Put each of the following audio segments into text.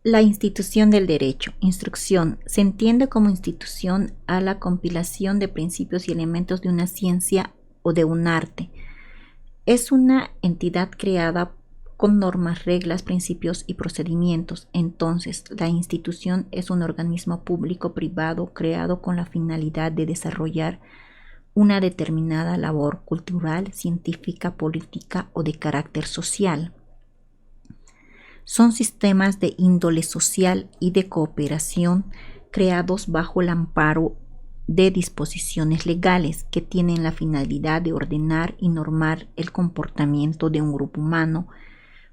La institución del derecho. Instrucción. Se entiende como institución a la compilación de principios y elementos de una ciencia o de un arte. Es una entidad creada con normas, reglas, principios y procedimientos. Entonces, la institución es un organismo público-privado creado con la finalidad de desarrollar una determinada labor cultural, científica, política o de carácter social. Son sistemas de índole social y de cooperación creados bajo el amparo de disposiciones legales que tienen la finalidad de ordenar y normar el comportamiento de un grupo humano,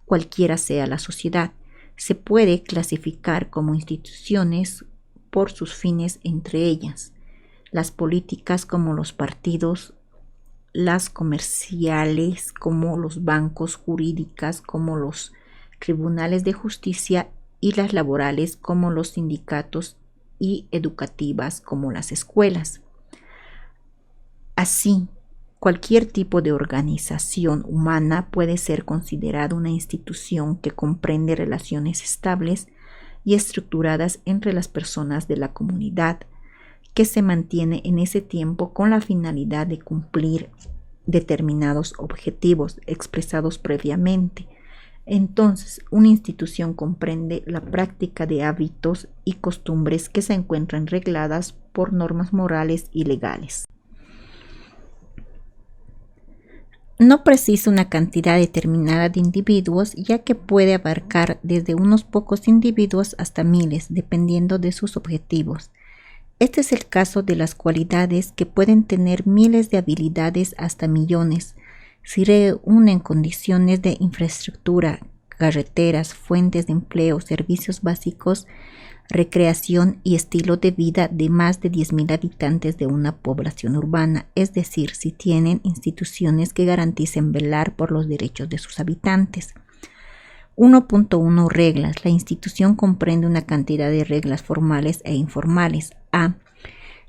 cualquiera sea la sociedad. Se puede clasificar como instituciones por sus fines, entre ellas las políticas como los partidos, las comerciales como los bancos, jurídicas como los tribunales de justicia y las laborales como los sindicatos y educativas como las escuelas. Así, cualquier tipo de organización humana puede ser considerada una institución que comprende relaciones estables y estructuradas entre las personas de la comunidad, que se mantiene en ese tiempo con la finalidad de cumplir determinados objetivos expresados previamente. Entonces, una institución comprende la práctica de hábitos y costumbres que se encuentran regladas por normas morales y legales. No precisa una cantidad determinada de individuos, ya que puede abarcar desde unos pocos individuos hasta miles, dependiendo de sus objetivos. Este es el caso de las cualidades que pueden tener miles de habilidades hasta millones, si reúnen condiciones de infraestructura, carreteras, fuentes de empleo, servicios básicos, recreación y estilo de vida de más de 10.000 habitantes de una población urbana, es decir, si tienen instituciones que garanticen velar por los derechos de sus habitantes. 1.1 Reglas. La institución comprende una cantidad de reglas formales e informales. A.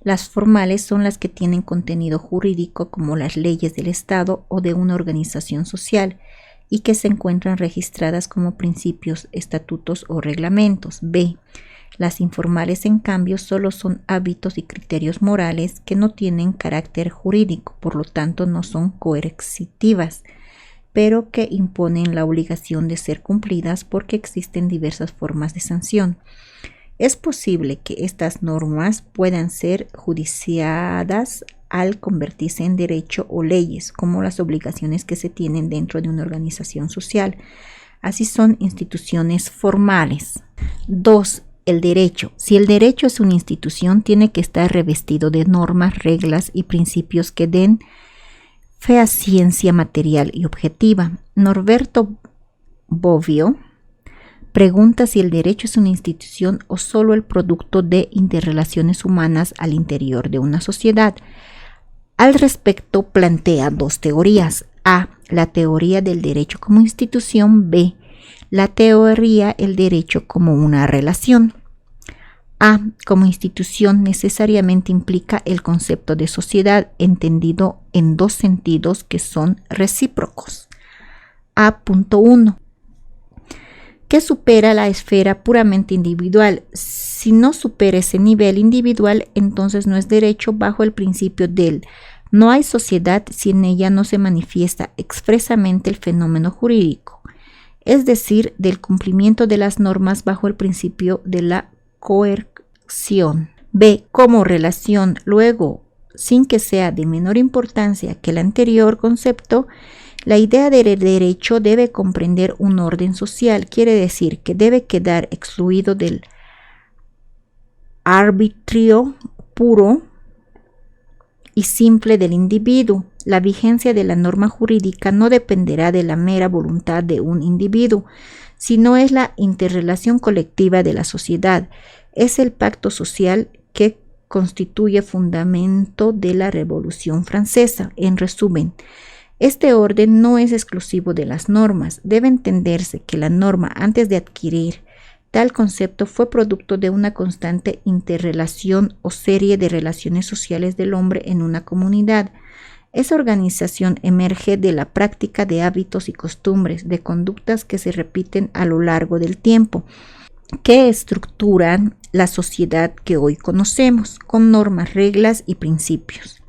Las formales son las que tienen contenido jurídico como las leyes del Estado o de una organización social y que se encuentran registradas como principios, estatutos o reglamentos. B. Las informales, en cambio, solo son hábitos y criterios morales que no tienen carácter jurídico, por lo tanto no son coercitivas, pero que imponen la obligación de ser cumplidas porque existen diversas formas de sanción. Es posible que estas normas puedan ser judiciadas al convertirse en derecho o leyes, como las obligaciones que se tienen dentro de una organización social. Así son instituciones formales. 2. El derecho. Si el derecho es una institución, tiene que estar revestido de normas, reglas y principios que den fehaciencia material y objetiva. Norberto Bobbio pregunta si el derecho es una institución o solo el producto de interrelaciones humanas al interior de una sociedad. Al respecto, plantea dos teorías. A. La teoría del derecho como institución. B. La teoría del derecho como una relación. A. Como institución necesariamente implica el concepto de sociedad, entendido en dos sentidos que son recíprocos. A.1. Que supera la esfera puramente individual. Si no supera ese nivel individual, entonces no es derecho bajo el principio del no hay sociedad si en ella no se manifiesta expresamente el fenómeno jurídico, es decir, del cumplimiento de las normas bajo el principio de la coerción. B. Como relación, luego, sin que sea de menor importancia que el anterior concepto, la idea de derecho debe comprender un orden social, quiere decir que debe quedar excluido del arbitrio puro y simple del individuo. La vigencia de la norma jurídica no dependerá de la mera voluntad de un individuo, sino es la interrelación colectiva de la sociedad. Es el pacto social que constituye fundamento de la Revolución Francesa. En resumen, este orden no es exclusivo de las normas. Debe entenderse que la norma, antes de adquirir tal concepto, fue producto de una constante interrelación o serie de relaciones sociales del hombre en una comunidad. Esa organización emerge de la práctica de hábitos y costumbres, de conductas que se repiten a lo largo del tiempo. que estructuran la sociedad que hoy conocemos, con normas, reglas y principios.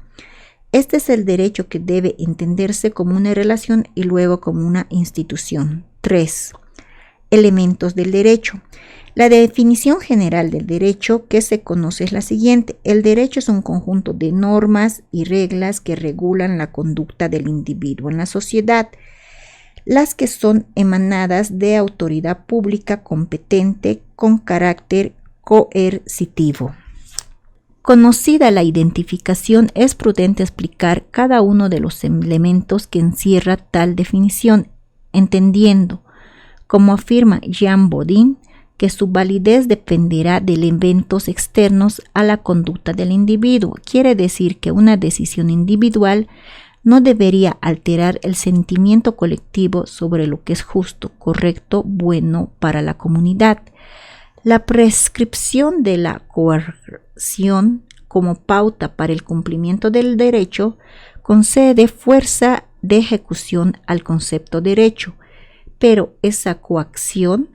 Este es el derecho que debe entenderse como una relación y luego como una institución. 3. Elementos del derecho. La definición general del derecho que se conoce es la siguiente. El derecho es un conjunto de normas y reglas que regulan la conducta del individuo en la sociedad, las que son emanadas de autoridad pública competente con carácter coercitivo. Conocida la identificación, es prudente explicar cada uno de los elementos que encierra tal definición, entendiendo, como afirma Jean Bodin, que su validez dependerá de eventos externos a la conducta del individuo. Quiere decir que una decisión individual no debería alterar el sentimiento colectivo sobre lo que es justo, correcto, bueno para la comunidad. La prescripción de la coerción como pauta para el cumplimiento del derecho concede fuerza de ejecución al concepto derecho, pero esa coacción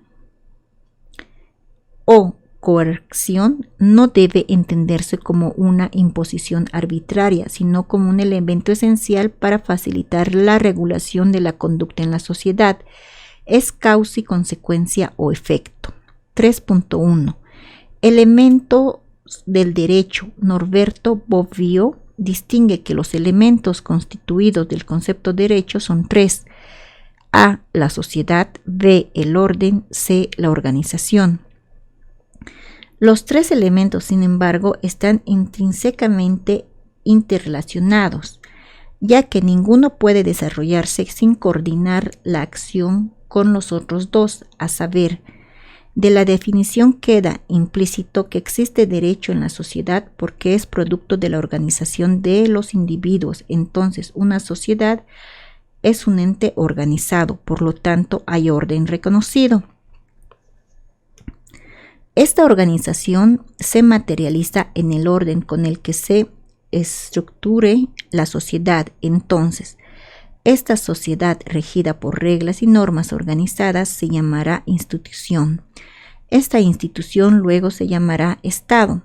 o coerción no debe entenderse como una imposición arbitraria, sino como un elemento esencial para facilitar la regulación de la conducta en la sociedad. Es causa y consecuencia o efecto. 3.1. Elementos del derecho. Norberto Bobbio distingue que los elementos constituidos del concepto derecho son 3. A. La sociedad. B. El orden. C. La organización. Los 3 elementos, sin embargo, están intrínsecamente interrelacionados, ya que ninguno puede desarrollarse sin coordinar la acción con los otros 2, a saber, de la definición queda implícito que existe derecho en la sociedad porque es producto de la organización de los individuos. Entonces, una sociedad es un ente organizado, por lo tanto, hay orden reconocido. Esta organización se materializa en el orden con el que se estructure la sociedad. Entonces, esta sociedad regida por reglas y normas organizadas se llamará institución. Esta institución luego se llamará Estado.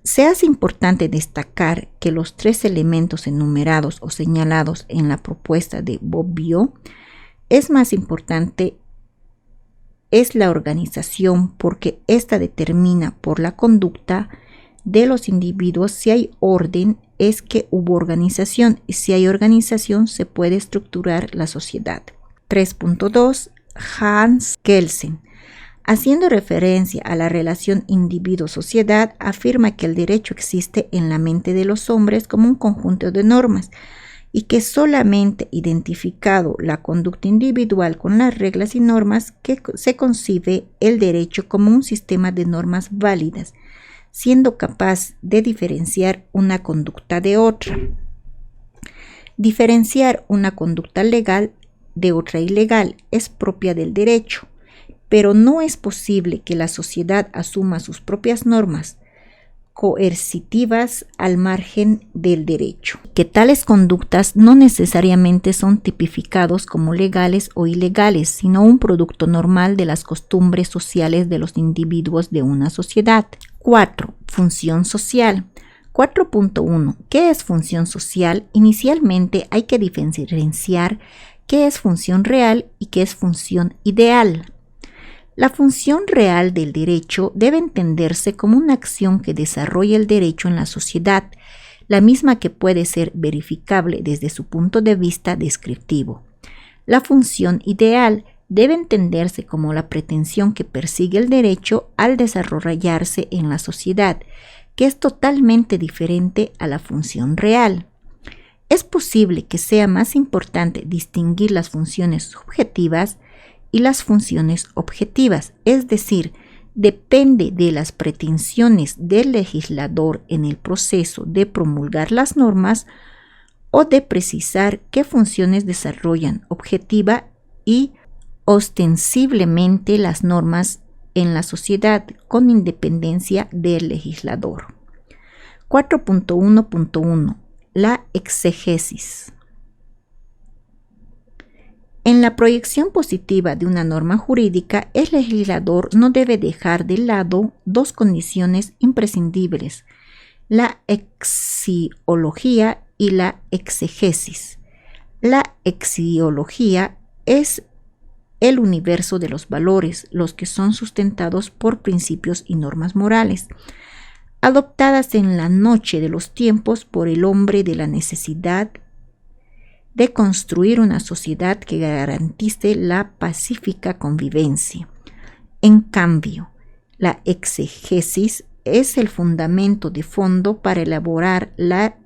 Se hace importante destacar que los 3 elementos enumerados o señalados en la propuesta de Bobbio es más importante es la organización porque ésta determina por la conducta de los individuos. Si hay orden es que hubo organización y si hay organización se puede estructurar la sociedad. 3.2. Hans Kelsen, haciendo referencia a la relación individuo-sociedad, afirma que el derecho existe en la mente de los hombres como un conjunto de normas y que solamente identificado la conducta individual con las reglas y normas que se concibe el derecho como un sistema de normas válidas, siendo capaz de diferenciar una conducta de otra. Diferenciar una conducta legal de otra ilegal es propia del derecho, pero no es posible que la sociedad asuma sus propias normas coercitivas al margen del derecho, que tales conductas no necesariamente son tipificados como legales o ilegales, sino un producto normal de las costumbres sociales de los individuos de una sociedad. 4. Función social. 4.1. ¿Qué es función social? Inicialmente hay que diferenciar qué es función real y qué es función ideal. La función real del derecho debe entenderse como una acción que desarrolla el derecho en la sociedad, la misma que puede ser verificable desde su punto de vista descriptivo. La función ideal debe entenderse como la pretensión que persigue el derecho al desarrollarse en la sociedad, que es totalmente diferente a la función real. Es posible que sea más importante distinguir las funciones subjetivas y las funciones objetivas, es decir, depende de las pretensiones del legislador en el proceso de promulgar las normas o de precisar qué funciones desarrollan objetiva y ostensiblemente las normas en la sociedad con independencia del legislador. 4.1.1. La exegesis. En la proyección positiva de una norma jurídica, el legislador no debe dejar de lado dos condiciones imprescindibles: la axiología y la exegesis. La axiología es el universo de los valores, los que son sustentados por principios y normas morales, adoptadas en la noche de los tiempos por el hombre de la necesidad de construir una sociedad que garantice la pacífica convivencia. En cambio, la exegesis es el fundamento de fondo para elaborar la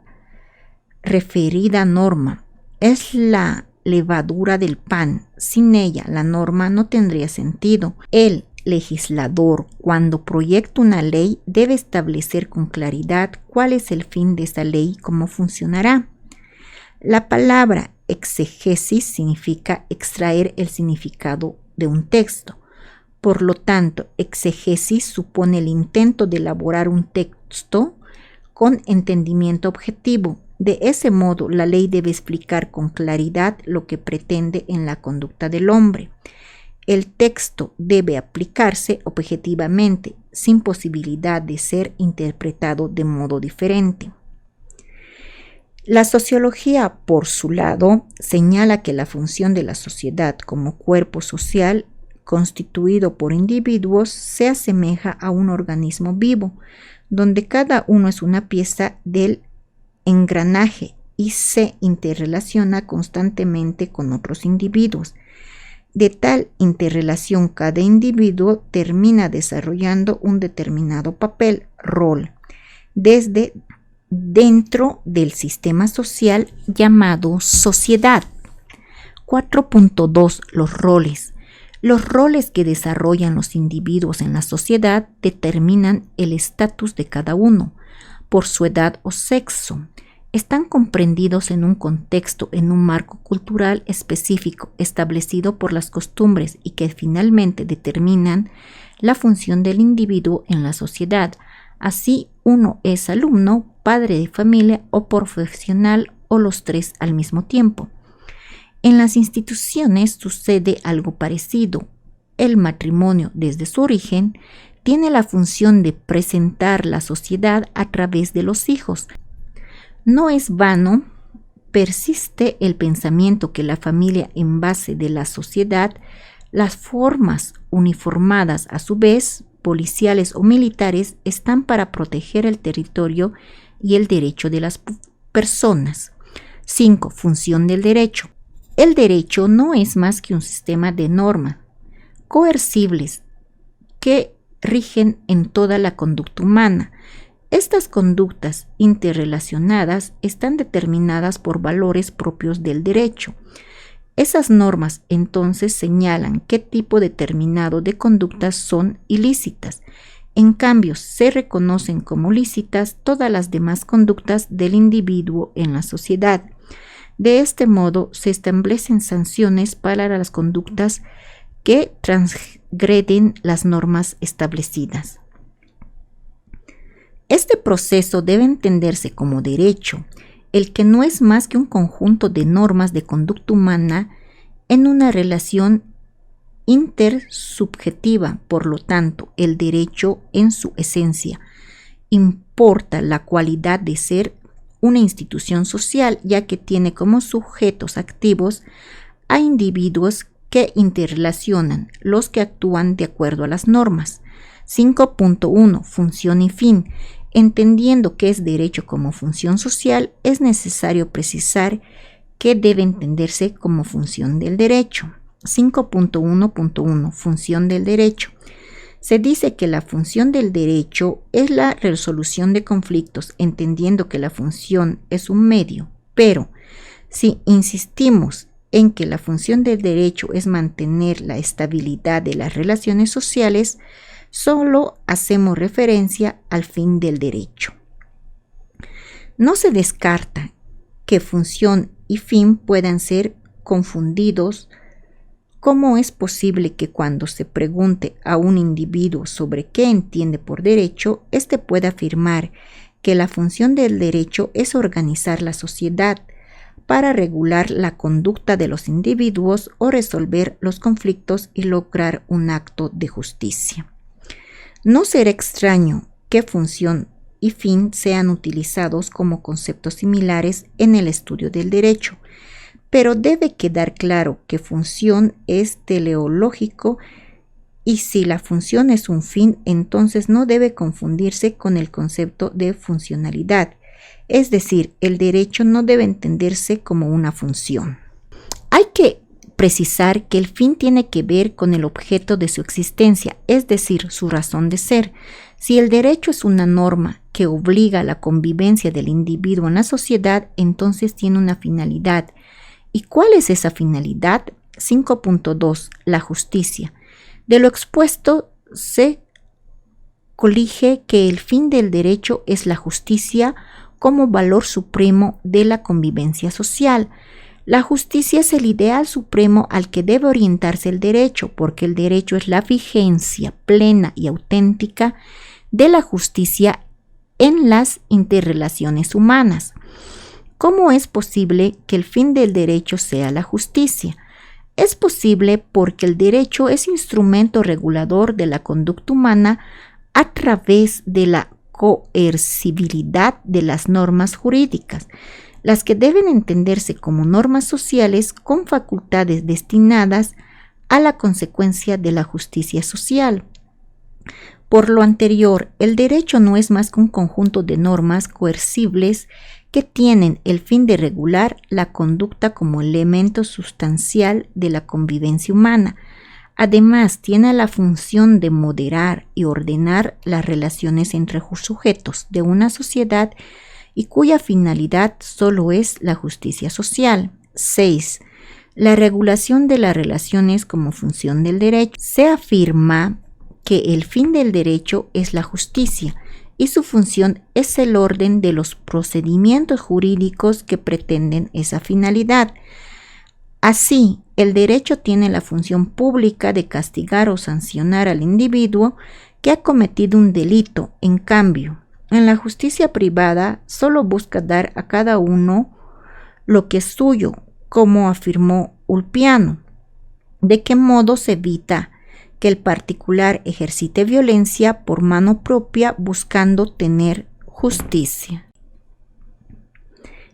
referida norma. Es la levadura del pan. Sin ella, la norma no tendría sentido. El legislador, cuando proyecta una ley, debe establecer con claridad cuál es el fin de esa ley y cómo funcionará. La palabra exegesis significa extraer el significado de un texto. Por lo tanto, exegesis supone el intento de elaborar un texto con entendimiento objetivo. De ese modo, la ley debe explicar con claridad lo que pretende en la conducta del hombre. El texto debe aplicarse objetivamente, sin posibilidad de ser interpretado de modo diferente. La sociología, por su lado, señala que la función de la sociedad como cuerpo social constituido por individuos se asemeja a un organismo vivo, donde cada uno es una pieza del engranaje y se interrelaciona constantemente con otros individuos. De tal interrelación, cada individuo termina desarrollando un determinado papel, rol, desde dentro del sistema social llamado sociedad. 4.2. Los roles. Los roles que desarrollan los individuos en la sociedad determinan el estatus de cada uno por su edad o sexo. Están comprendidos en un contexto, en un marco cultural específico establecido por las costumbres y que finalmente determinan la función del individuo en la sociedad. Así, uno es alumno, padre de familia o profesional, o los tres al mismo tiempo. En las instituciones sucede algo parecido. El matrimonio, desde su origen, tiene la función de presentar la sociedad a través de los hijos. No es vano, persiste el pensamiento que la familia en base de la sociedad, las formas uniformadas a su vez, policiales o militares, están para proteger el territorio y el derecho de las personas. 5. Función del derecho. El derecho no es más que un sistema de normas coercibles que rigen en toda la conducta humana. Estas conductas interrelacionadas están determinadas por valores propios del derecho. Esas normas entonces señalan qué tipo determinado de conductas son ilícitas. En cambio, se reconocen como lícitas todas las demás conductas del individuo en la sociedad. De este modo, se establecen sanciones para las conductas que transgreden las normas establecidas. Este proceso debe entenderse como derecho, el que no es más que un conjunto de normas de conducta humana en una relación intersubjetiva. Por lo tanto, el derecho en su esencia importa la cualidad de ser una institución social, ya que tiene como sujetos activos a individuos que interrelacionan, los que actúan de acuerdo a las normas. 5.1. Función y fin. Entendiendo que es derecho como función social, es necesario precisar que debe entenderse como función del derecho. 5.1.1. Función del derecho. Se dice que la función del derecho es la resolución de conflictos, entendiendo que la función es un medio, pero si insistimos en que la función del derecho es mantener la estabilidad de las relaciones sociales, solo hacemos referencia al fin del derecho. No se descarta que función y fin puedan ser confundidos. ¿Cómo es posible que cuando se pregunte a un individuo sobre qué entiende por derecho, éste pueda afirmar que la función del derecho es organizar la sociedad, para regular la conducta de los individuos o resolver los conflictos y lograr un acto de justicia. No será extraño que función y fin sean utilizados como conceptos similares en el estudio del derecho, pero debe quedar claro que función es teleológico y si la función es un fin, entonces no debe confundirse con el concepto de funcionalidad. Es decir, el derecho no debe entenderse como una función. Hay que precisar que el fin tiene que ver con el objeto de su existencia, es decir, su razón de ser. Si el derecho es una norma que obliga a la convivencia del individuo en la sociedad, entonces tiene una finalidad. ¿Y cuál es esa finalidad? 5.2. La justicia. De lo expuesto se colige que el fin del derecho es la justicia como valor supremo de la convivencia social. La justicia es el ideal supremo al que debe orientarse el derecho, porque el derecho es la vigencia plena y auténtica de la justicia en las interrelaciones humanas. ¿Cómo es posible que el fin del derecho sea la justicia? Es posible porque el derecho es instrumento regulador de la conducta humana a través de la coercibilidad de las normas jurídicas, las que deben entenderse como normas sociales con facultades destinadas a la consecuencia de la justicia social. Por lo anterior, el derecho no es más que un conjunto de normas coercibles que tienen el fin de regular la conducta como elemento sustancial de la convivencia humana. Además, tiene la función de moderar y ordenar las relaciones entre sujetos de una sociedad y cuya finalidad solo es la justicia social. 6. La regulación de las relaciones como función del derecho. Se afirma que el fin del derecho es la justicia y su función es el orden de los procedimientos jurídicos que pretenden esa finalidad. Así, el derecho tiene la función pública de castigar o sancionar al individuo que ha cometido un delito. En cambio, en la justicia privada solo busca dar a cada uno lo que es suyo, como afirmó Ulpiano. ¿De qué modo se evita que el particular ejercite violencia por mano propia buscando tener justicia?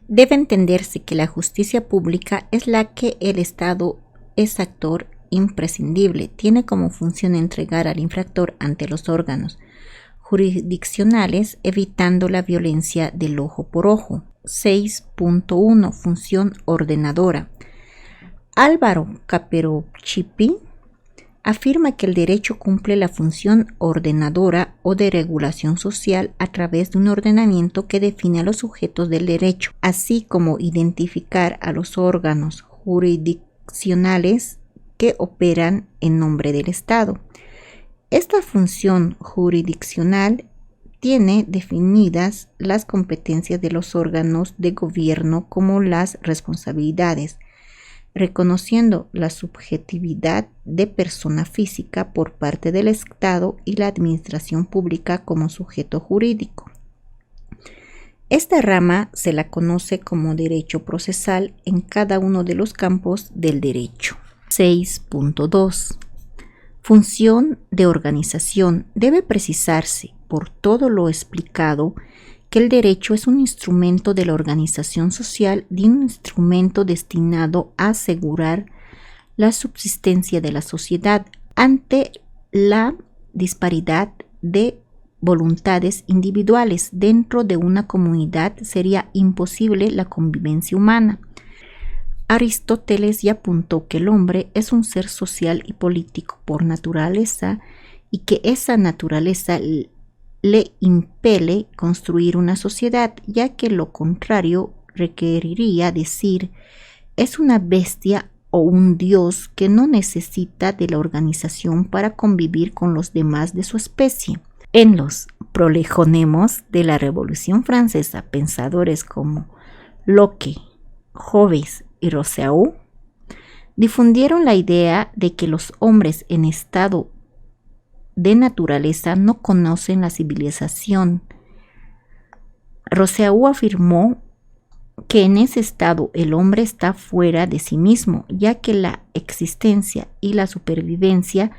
Debe entenderse que la justicia pública es la que el Estado es actor imprescindible. Tiene como función entregar al infractor ante los órganos jurisdiccionales, evitando la violencia del ojo por ojo. 6.1. Función ordenadora. Álvaro Caperucci afirma que el derecho cumple la función ordenadora o de regulación social a través de un ordenamiento que define a los sujetos del derecho, así como identificar a los órganos jurisdiccionales que operan en nombre del Estado. Esta función jurisdiccional tiene definidas las competencias de los órganos de gobierno como las responsabilidades, reconociendo la subjetividad de persona física por parte del Estado y la administración pública como sujeto jurídico. Esta rama se la conoce como derecho procesal en cada uno de los campos del derecho. 6.2. Función de organización. Debe precisarse, por todo lo explicado, que el derecho es un instrumento de la organización social y un instrumento destinado a asegurar la subsistencia de la sociedad ante la disparidad de voluntades individuales. Dentro de una comunidad sería imposible la convivencia humana. Aristóteles ya apuntó que el hombre es un ser social y político por naturaleza y que esa naturaleza le impele construir una sociedad, ya que lo contrario requeriría decir es una bestia o un dios que no necesita de la organización para convivir con los demás de su especie. En los prolegónemos de la Revolución Francesa, pensadores como Locke, Hobbes y Rousseau difundieron la idea de que los hombres en estado de naturaleza no conocen la civilización. Rousseau afirmó que en ese estado el hombre está fuera de sí mismo, ya que la existencia y la supervivencia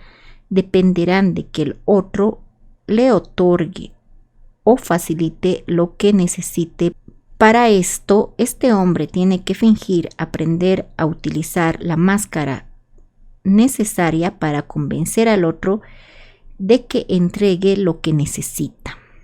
dependerán de que el otro le otorgue o facilite lo que necesite. Para esto, este hombre tiene que fingir aprender a utilizar la máscara necesaria para convencer al otro de que entregue lo que necesita.